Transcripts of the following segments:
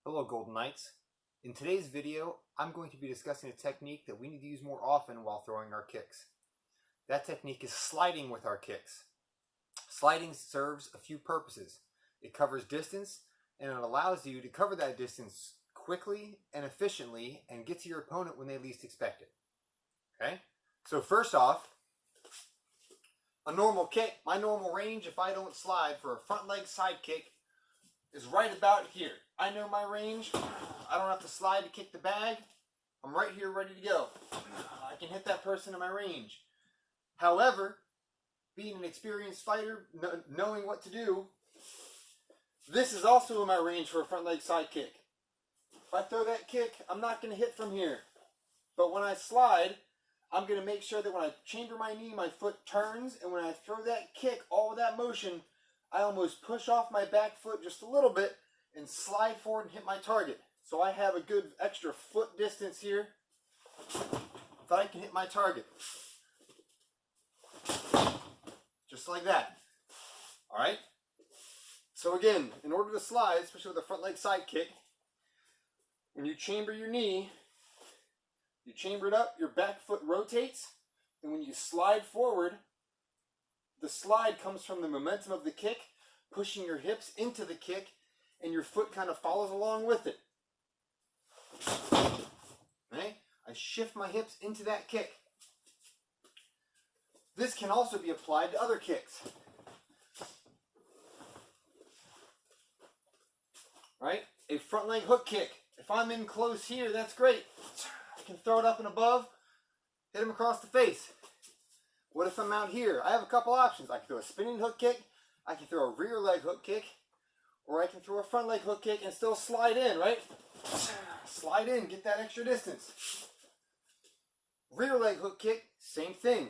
Hello Golden Knights. In today's video, I'm going to be discussing a technique that we need to use more often while throwing our kicks. That technique is sliding with our kicks. Sliding serves a few purposes. It covers distance and it allows you to cover that distance quickly and efficiently and get to your opponent when they least expect it. Okay? So first off, a normal kick, my normal range if I don't slide for a front leg side kick is right about here. I know my range. I don't have to slide to kick the bag. I'm right here ready to go. I can hit that person in my range. However, being an experienced fighter, knowing what to do, this is also in my range for a front leg side kick. If I throw that kick, I'm not going to hit from here. But when I slide, I'm going to make sure that when I chamber my knee, my foot turns, and when I throw that kick, all of that motion, I almost push off my back foot just a little bit and slide forward and hit my target. So I have a good extra foot distance here that I can hit my target. Just like that. Alright? So again, in order to slide, especially with a front leg side kick, when you chamber your knee, you chamber it up, your back foot rotates, and when you slide forward, the slide comes from the momentum of the kick, pushing your hips into the kick, and your foot kind of follows along with it. Okay? I shift my hips into that kick. This can also be applied to other kicks. Right? A front leg hook kick. If I'm in close here, that's great. I can throw it up and above, hit him across the face. What if I'm out here? I have a couple options. I can throw a spinning hook kick, I can throw a rear leg hook kick, or I can throw a front leg hook kick and still slide in, right? Slide in, get that extra distance. Rear leg hook kick, same thing.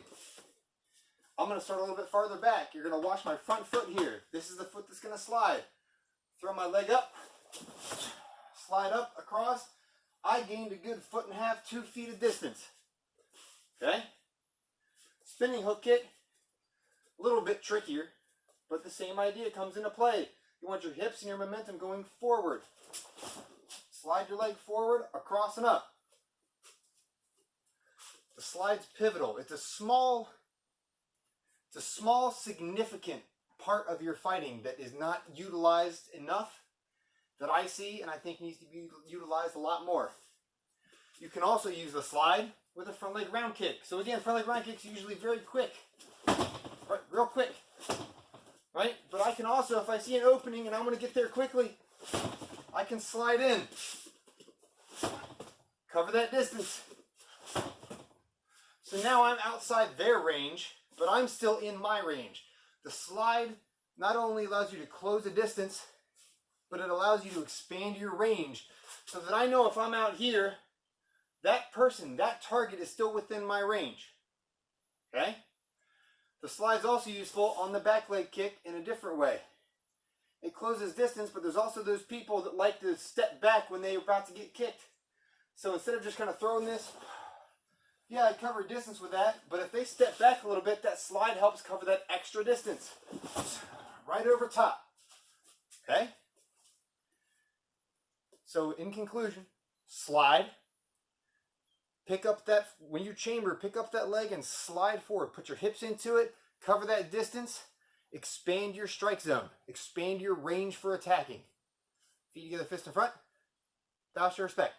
I'm going to start a little bit farther back. You're going to watch my front foot here. This is the foot that's going to slide. Throw my leg up, slide up, across. I gained a good 1.5 feet, 2 feet of distance. Okay? Spinning hook kick, a little bit trickier, but the same idea comes into play. You want your hips and your momentum going forward. Slide your leg forward, across and up. The slide's pivotal. It's a small significant part of your fighting that is not utilized enough that I see and I think needs to be utilized a lot more. You can also use the slide with a front leg round kick. So again, front leg round kicks are usually very quick. Right, real quick. Right? But I can also, if I see an opening and I'm going to get there quickly, I can slide in. Cover that distance. So now I'm outside their range, but I'm still in my range. The slide not only allows you to close the distance, but it allows you to expand your range so that I know if I'm out here, that person, that target is still within my range. Okay? The slide's also useful on the back leg kick in a different way. It closes distance, but there's also those people that like to step back when they're about to get kicked. So instead of just kind of throwing this, yeah, I cover distance with that, but if they step back a little bit, that slide helps cover that extra distance. Right over top. Okay? So in conclusion, slide. Pick up that, when you chamber, pick up that leg and slide forward. Put your hips into it, cover that distance, expand your strike zone, expand your range for attacking. Feet together, fist in front. Bow, show respect.